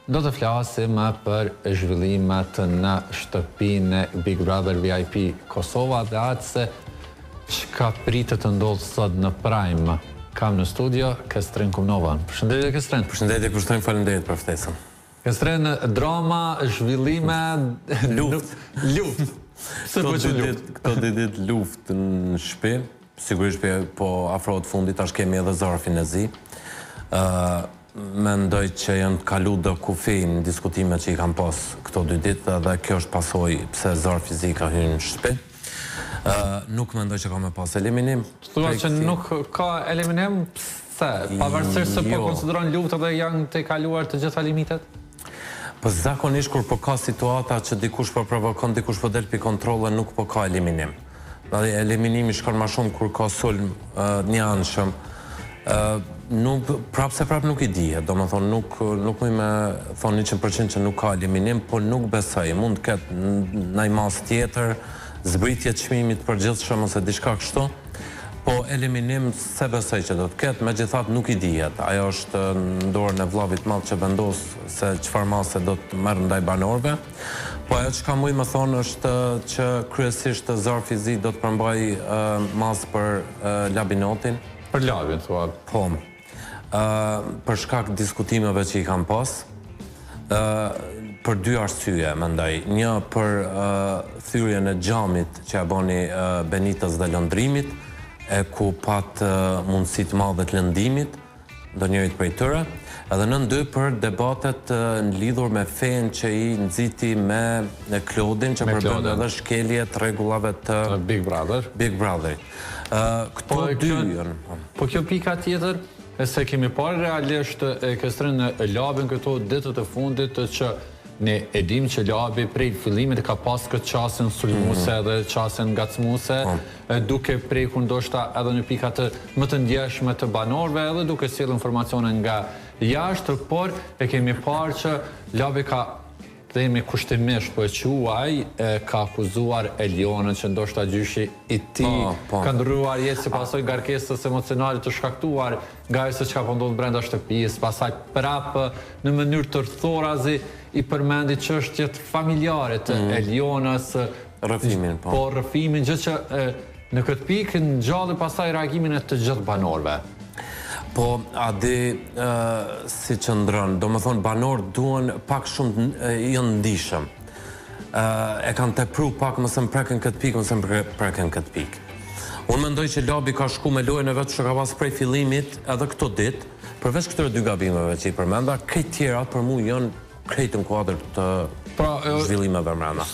Do të flasim për zhvillimet në shtëpinë e Big Brother VIP Kosova dhe atë se çka pritet të ndodhë sot në Prime. Kam në studio Kestren Kumnovan. Përshëndetje Kestren. Përshëndetje Kushtojmë, faleminderit për ftesën. Kestren, drama, zhvillime, luft. Këto ditë luft në shtëpi, sigurisht po afrohet fundi, tash kemi edhe zarfin e zi. Mendoj që janë kalu do kufi në diskutime që i kam pas këto 2 ditë dhe kjo është pasoj pse zarfi zi ka hyrë në shtëpi. Nuk mendoj që ka me pas eliminim. Thua që nuk ka eliminim? Pse? Pavarësisht se po konsideron luftë dhe janë të kaluar të gjitha limitet? Po zakonisht kur po ka situata që dikush po provokon, dikush po del pi kontrolle, nuk po ka eliminim. Eliminimi shkon më shumë kur ka sulm një anshëm. Prapë nuk i dihet, do më thonë, nuk më thonë 100% që nuk ka eliminim, po nuk besoj, mund të ketë në mas tjetër, zbritje të çmimit për gjithshëm ose diçka kështu, po eliminim se besoj që do të ketë, megjithatë nuk i dihet. Ajo është në dorën e vllavit madh që vendos se çfarë mase do të merr ndaj banorëve. Po ajo çka muj më thonë është që kryesisht zarfi zi do të përmbaj mas për labinotin. Për labin, thua. Po. Për shkak diskutimeve që i kam pas, për 2 arsye, mendoj. Një për thyrjen e xhamit që e bani Benitës dhe lëndrimit, e ku pat mundësi të madhe të lëndimit, ndonjërit prej tyre, edhe në 2 për debatet në lidhur me fen që i nxiti me Klodin, që përbën edhe shkelje të rregullave të Big Brother. Këto 2 janë. Po kjo pika tjetër, e se kemi parë realisht e Kestren në labin këto ditët e fundit që ne e dim që labi prej fillimit ka pas këtë qasën sulmuse dhe qasën ngacmuse, duke prekur ndoshta edhe në pikat më të ndjeshme të banorëve edhe duke sjellë informacione nga jashtë, por e kemi parë që labi ka themi kushtimisht po e quaj, ka akuzuar Elionën që ndoshta gjyshi i tij ka ndrruar jetë si pasojë ngarkesës emocionale të shkaktuar nga ajo se çka po ndodh brenda shtëpisë, pastaj prapë në mënyrë të rthorazi i përmendi çështjet familjare të Elionës, rrëfimin, po rrëfimin, gjë që në këtë pikë ngjalli pastaj reagimin e të gjithë banorëve. Po, a di si që ndronë, do më thonë banorë duen pak shumë janë ndishëm. E kanë tepru pak mëse më preken këtë pikë, mëse më preken këtë pikë. Unë mendoj që labi ka shku me lojën e vetë që ka pas prej fillimit edhe këto ditë, përveç këtëre 2 gabimeve që i përmenda, krejt tjerat për mu janë krejt në kuadrë të zhvillimeve mrena.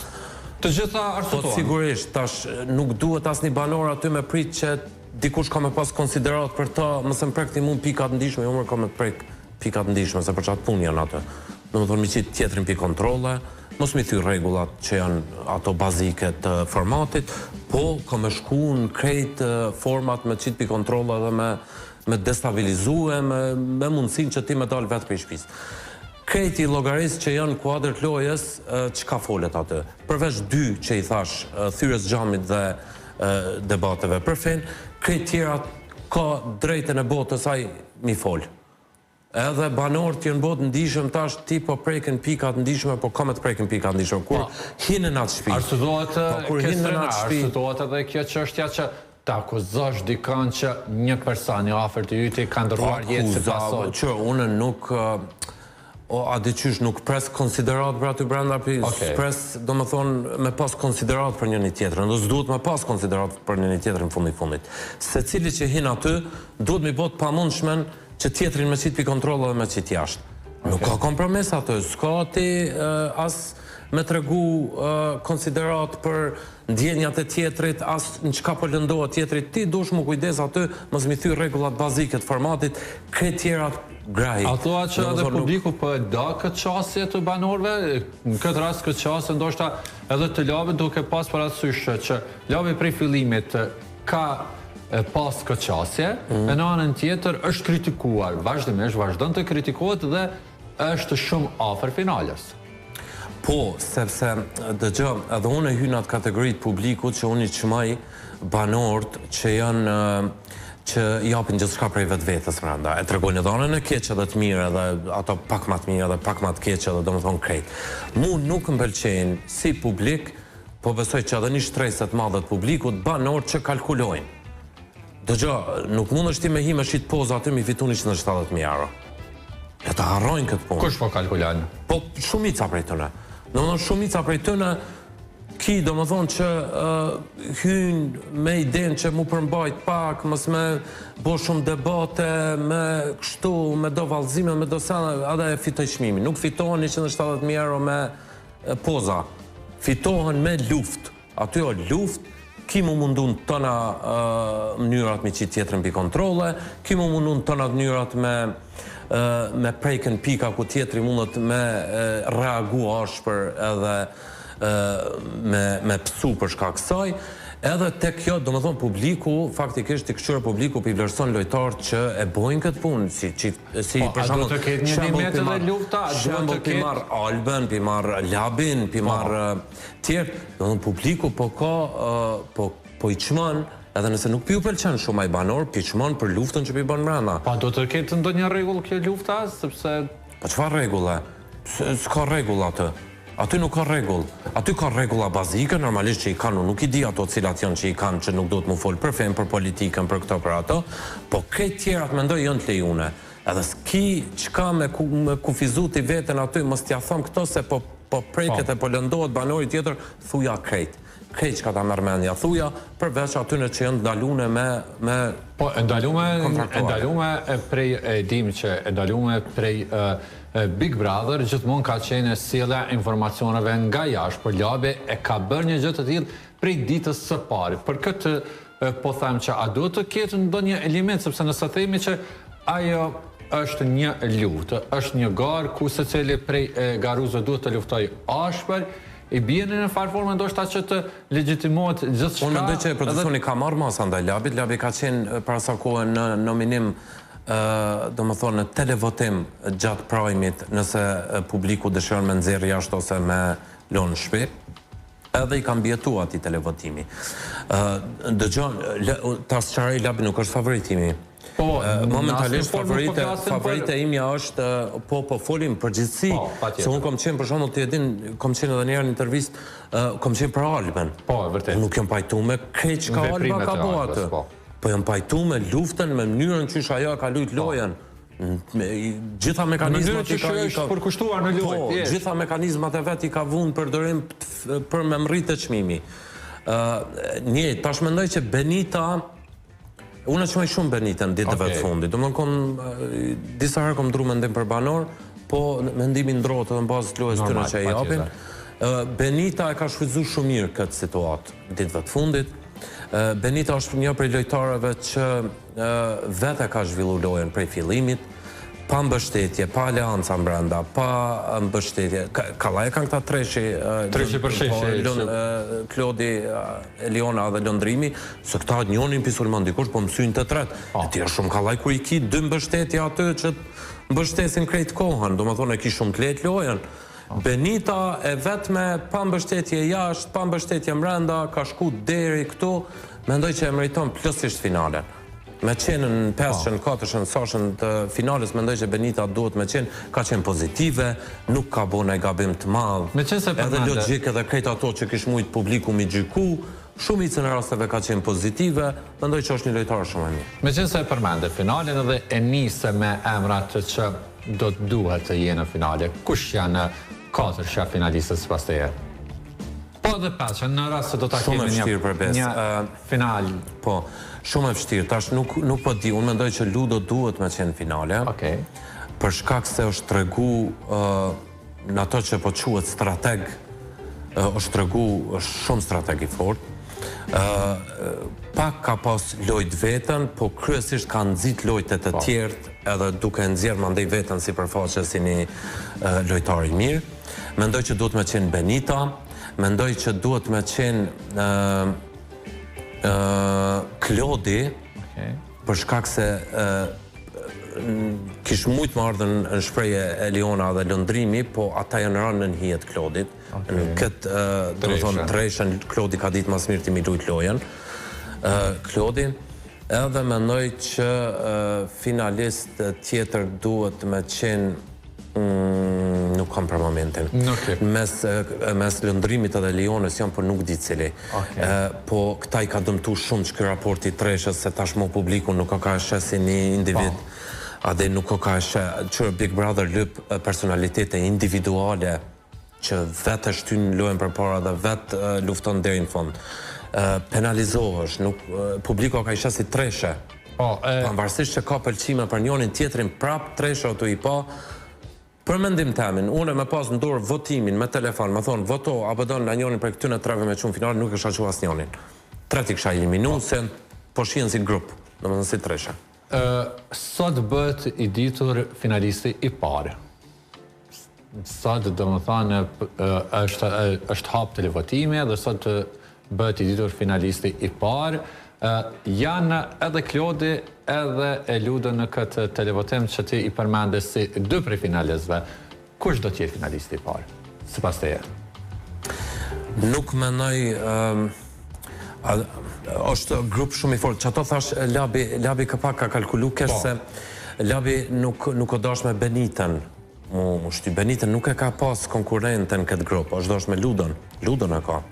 Të gjitha arsyetuan. Po sigurisht, tash nuk duhet asnjë banor aty me prit që dikush ka me pas konsiderat për ta, mëse më prek ti mund pikat ndishme, jo më ka me prek pikat ndishme, se për qatë pun janë atë. Në më thonë mi qitë tjetërin pi kontrole, mos mi thy regullat që janë ato bazike të formatit, po ka me shku në krejt format me qitë pi kontrole dhe me destabilizue, me mundësin që ti me dalë vetë për i shpisë. Krejti logarisë që janë kuadrët lojës, që ka folet atë. Përveç 2 që i thash, thyres xhamit dhe debateve për fen, krejt tjerat ka drejtën e botës ai mi fol. Edhe banorët janë botë ndishëm tash ti po preken pikat ndishme, po ka me të preken pikat ndishme. Kur hinë në atë shtëpi. Arsëtohet edhe kjo çështja që ta akuzosh dikon që një person i afërt të yt ka ndrruar jetë si pasojë. Që unë nuk a diqysh nuk pres konsiderat për aty brenda, pres do më thonë me pas konsiderat për njëni tjetërën, do s'duhet me pas konsiderat për njëni tjetërën fundit. Se cili që hinë aty, duhet mi bot pa mundshmen që tjetërin me qitë pi kontrole dhe me qitë jashtë. Nuk ka kompromis aty, s'ka ti as me të regu konsiderat për ndjenjat e tjetërit, as në qka po lëndohet tjetërit, ti dush mu kujdes aty, mos mi thy regullat bazike të formatit, këtë tjerat grahi. A thua që edhe publiku po e da këtë qasje të banorëve, në këtë rast këtë qasje ndoshta edhe të labi duke pas parasysh që labi prej fillimit ka pas këtë qasje, e në anën tjetër është kritikuar, vazhdimisht vazhdon të kritikohet dhe është shumë afër finales. Po, sepse dëgjë, edhe unë e hynë atë kategoritë publikut që unë i qëmaj banorët që që japin gjithçka prej vetvetes brenda. E tregojnë edhe anën e keqe dhe të mirë, edhe ato pak më të mirë dhe pak më të keqe, dhe domethënë krejt. Mu nuk më pëlqejnë si publik, po besoj që edhe një shtresë të madhe të publikut banor që kalkulojnë. Dëgjoj, nuk mund është ti me hi me shit poza aty mi fitu 170.000 euro. E të harrojnë këtë punë. Kush po kalkulojnë? Po shumica prej tëne. Domethënë shumica prej tëne ki domethënë që hynë me idenë që mu përmbajt pak, mos me bo shumë debate, me kështu, me do vallëzime, me do sana, edhe e fitoj çmimin. Nuk fitohen 170.000 euro me poza. Fitohen me luftë. Aty o luftë, ki mu mundun tëna mënyrat me qitë tjetërën pi kontrole, ki mu mundun tëna mënyrat me prejken pika ku tjetëri mundet me reagu ashpër edhe me pësu për shkak kësaj, edhe tek kjo, do më thonë, publiku, faktikisht i këshyre publiku për i vlerëson lojtarë që e bojnë këtë punë, si për shembull, të ketë një nimet edhe lufta, shembull për marë Alben, për marë Labin, për marë tjerë, do më thonë, publiku po i qëman, edhe nëse nuk pi u pëlqen shumë ai banor, pi qëman për luftën që pi bën brenda. Pa do të ketë ndonjë rregull kjo lufta, sepse... Pa çfarë rregulle? S'ka rregull atë. Aty nuk ka rregull. Aty ka rregulla bazike, normalisht që i kanë, nuk i di ato cilat janë që i kanë, që nuk duhet mu folë për fenë, për politikën, për këto, për ato, po këtë tjerat mendoj janë të lejune. Edhe s'ki qka me kufizu t'i veten aty, mos t'ja thom këto se po preket e po lëndohet banori tjetër, thuja krejt. Krejt që ka ta mërmendja thuja, përveç atyne që janë ndalune me po, ndalume prej, e dim që ndalume prej Big Brother gjithmonë ka qenë sjellja informacioneve nga jashtë, por Labi e ka bërë një gjë të tillë prej ditës së parë. Për këtë po them që a duhet të ketë ndonjë element, sepse nëse themi që ajo është një luftë, është një garë ku secili prej garuzëve duhet të luftojë ashpër, i bie në farë formë ndoshta që të legjitimohet gjithçka. Unë mendoj që produksioni ka marrë masa ndaj Labit. Labi ka qenë para sa kohë në nominim, do më thonë, në televotim gjatë prajmit, nëse publiku dëshiron me nxjerrë jashtë ose me lonë shpi, edhe i kam bjetu ati televotimi. Dëgjon, ta sqaroj, Labi nuk është favoritimi. Momentalisht favorite imja është po folim përgjithsi, se unë kom qenë për shembull të jedin, kom qenë edhe njerë në intervist, kom qenë për Alben. Po, vërtet. Nuk jam pajtu me krejt që ka Alba ka bo atë. Po jam pajtu me luftën, me mënyrën që ajo ka lujt lojen. Gjitha mekanizmat i ka përkushtuar në lojë. Po, gjitha mekanizmat e vet i ka vunë përdorim për me mritë çmimi. Një, tash mendoj që Benita, unë e qëmaj shumë Benitën ditëve të fundit. Do më disa herë kom dru mendim për banor, po mendimin ndrohet edhe në bazë të lojës tëre që e japin. Benita e ka shfrytzuar shumë mirë këtë situatë ditëve të fundit. Benita është një prej lojtarëve që vetë ka zhvilluar lojën prej fillimit, pa mbështetje, pa aleanca brenda, pa mbështetje. Kallaj kanë këta treshi për sheshi, Klodi, Eliona dhe Lëndrimi, se këta njonin Sulman dikush, po mësyn të tret. E tjerë shumë kallaj kur i ki dy mbështetje aty që mbështesin krejt kohën, do më thonë e ki shumë të letë lojen. Benita e vetme, pa mbështetje jashtë, pa mbështetje mrenda, ka shku deri këtu, mendoj që e meriton plotësisht finalen. Me qenë në 5-shën, 4-shën, sashën të finales, mendoj që Benita duhet me qenë, ka qenë pozitive, nuk ka bo në gabim të madhë, edhe logjik edhe krejt ato që kish mujtë publiku mi gjyku, shumicën e rasteve ka qenë pozitive, mendoj që është një lojtarë shumë e mirë. Me qenë se e përmende finalen edhe e nise me emrat që do të duhet të jenë në finale, kush janë 4 shef finalistës pas teje? Po dhe 5, në rast se do të kemi një final. Po, shumë e vështirë, tash nuk po di, unë mendoj që Ludo duhet me qenë finale, për shkak se është tregu në ato që po quhet strateg, është tregu shumë strateg i fort, pak ka pas lojt vetën, po kryesisht ka nxit lojtet e tjertë, edhe duke nxjerrë mandej vetën si përfaqe si një lojtar i mirë. Mendoj që duhet me qenë Benita, mendoj që duhet me qenë Klodi, për shkak se kish mujt më ardhën në shpreje Eliona dhe Lëndrimi, po ata janë rënë në hijet Klodit. Në këtë, do të thonë, treshën, Klodi ka ditë mas mirë të mi lujt lojen. Klodi, Edhe mendoj që finalist tjetër duhet me qenë nuk kam për momentin. Mes lëndrimit edhe Lionës janë për nuk di cili. Po këta i ka dëmtu shumë që kë raporti treshës se tashmo publiku nuk ka eshe si një individ. Adhe nuk ka eshe që Big Brother lyp personalitete individuale që vetë shtyn lojën për para dhe vetë lufton deri në fund. Penalizohesh, publiku ka ishe si treshe. Pavarësisht që ka pëlqime për njënin tjetrin prap treshe o të i pa. Për mendim temin, unë me pas në dorë votimin me telefon, me thonë voto apo do në njënin për këtyne treve me qunë finale, nuk isha që as njënin. Treti kësha eliminu, se po shien si grup, në më si treshe. Sot bët i ditur finalisti i pare. Sot do më thane është hap televotimi dhe sot bët i ditur finalisti i pare. Janë edhe Klodi edhe e Ludo në këtë televotim që ti i përmende si dy prej finalistëve. Kush do t'jetë finalisti i parë, sipas teje? Nuk menoj është grup shumë i fort. Që ato thash, Labi këpak ka kalkulu kesh se Labi nuk o dash me Benitën. Benitën nuk e ka pas konkurenten këtë grup, është dash me Ludon. Ludon e ka.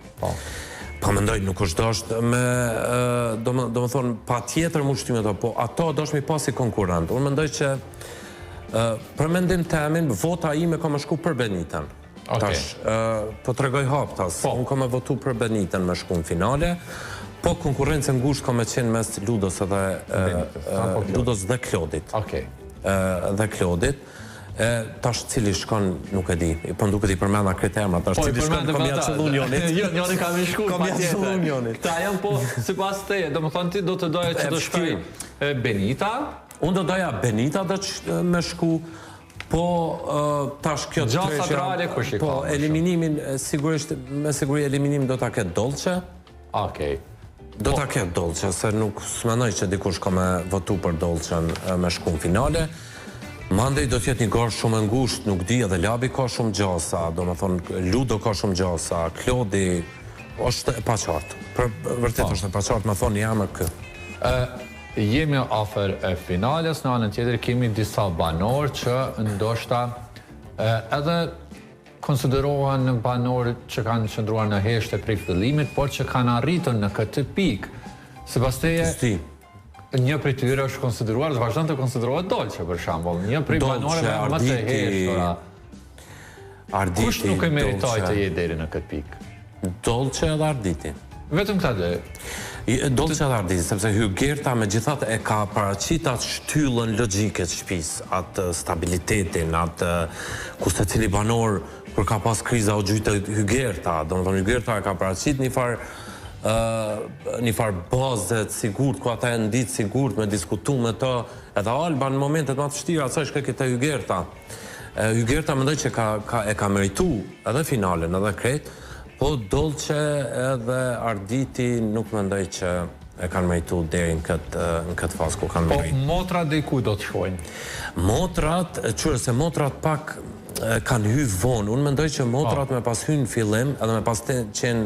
Pa mendoj, nuk është dasht me, do më thonë, pa tjetër mu shtyme to, po ato dasht mi pasi konkurent. Unë mendoj që, për mendim temin, vota ime ka me shku për Benitën. Tash, po të regoj haptas, unë ka me votu për Benitën me shku në finale, po konkurencë ngusht ka me qenë mes Ludos dhe Klodit. Dhe Klodit. Tash cili shkon nuk e di, po nduket i përmenda kriterma, tash cili shkon kom ja qëllu njonit. Njonit ka me shku, kom ja qëllu njonit. Këta janë po, si pas teje, do më thonë ti do të doja që do shkoj Benita? Unë do doja Benita dhe me shku, po tash kjo të Gjasa Trale kush i ka? Po eliminimin, sigurisht, me siguri eliminimin do ta ketë Dolce. Do ta ketë Dolce, se nuk s'menoj që dikush ka me votu për Dolce me shku në finale. Mandej do t'jetë një garë shumë ngusht, nuk di, edhe Labi ka shumë gjasa, do më thonë, Ludo ka shumë gjasa, Klodi, është e paqartë. Vërtet është e paqartë, më thonë, jam e kë. Jemi afer finales, në anën tjetër kemi disa banor që ndoshta edhe konsiderohen banor që kanë qëndruar në heshte prej fillimit, por që kanë arritur në këtë pikë. Sipas teje, një prej tyre është konsideruar, dhe vazhdon të konsiderohet Dolce, për shambull. Një prej banoreve më të heshtura. Kush nuk e meritoj të jetë deri në këtë pikë? Dolce edhe Arditi. Vetëm këta dhe? Dolce edhe Arditi, sepse Hygerta me gjithat e ka paraqit atë shtyllën logjike të shtëpis, atë stabilitetin, atë kuste cili banor, kur ka pas kriza o gjujtë Hygerta, do më thonë Hygerta e ka paraqit një farë bazët sigurt, ku ata e nditë sigurt me diskutu me të, edhe Alba në momentet më të vështira, sa është këtë Hygerta. Hygerta mendoj që e ka meritu edhe finalen, edhe kretë, po Dolce edhe Arditi nuk mendoj që e kanë meritu deri në këtë fasë ku kanë meritu. Po motrat dhe i ku do të shkojnë? Motrat, qërë se motrat pak kanë hy vonë. Unë mendoj që motrat me pas hy në fillim, edhe me pas të qenë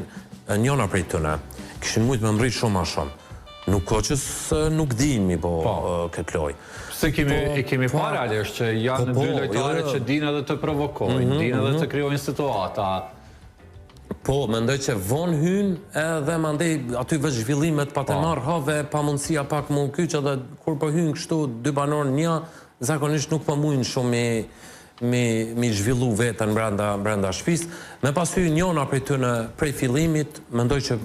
njona prej tëne, këshin mujtë me mri shumë ma shumë. Nuk ko që nuk dimi po këtë loj. Se kemi paralisht që janë dy lojtare që dinë edhe të provokojnë, dinë edhe të kryojnë situata. Po, mendoj që vonë hynë edhe mandej aty veç zhvillimet pa të marrë have, pa mundësia pak më kyqë, edhe kur po hynë kështu dy banorë një, zakonisht nuk po mujnë shumë mi zhvillu vetën brenda shpis. Me pas hynë njona prej fillimit, mendoj që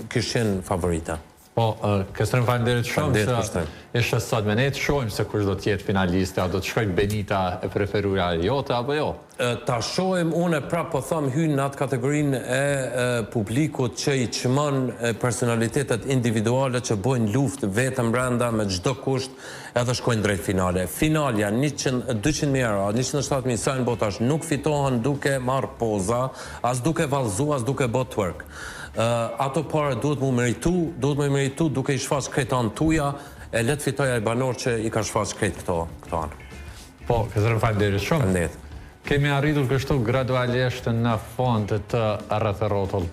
kështë qenë favorita. Po, kësërën falenderit shumë që ishte sot me ne të shojmë se kush do tjetë finaliste, a do të shkojnë Benita e preferuja jote, apo jo? Ta shojmë, unë prapë po thamë hynë në atë kategorinë e publikut që i qëmën personalitetet individuale që bojnë luft vetëm brenda me gjdo kusht edhe shkojnë drejt finale. Finalja 200.000 euro, 107.000 sajnë botash nuk fitohen duke marë poza, as duke valzu, as duke bot twerk. Ato pare duhet mu meritu duke i shfaq krejt anë tuja, e letë fitoja i banor që i ka shfaq krejt këto anë. Po, kësërën falenderit shumë. Falenderit. Kemi arritur kështu gradualisht në fond të rrethë rrotull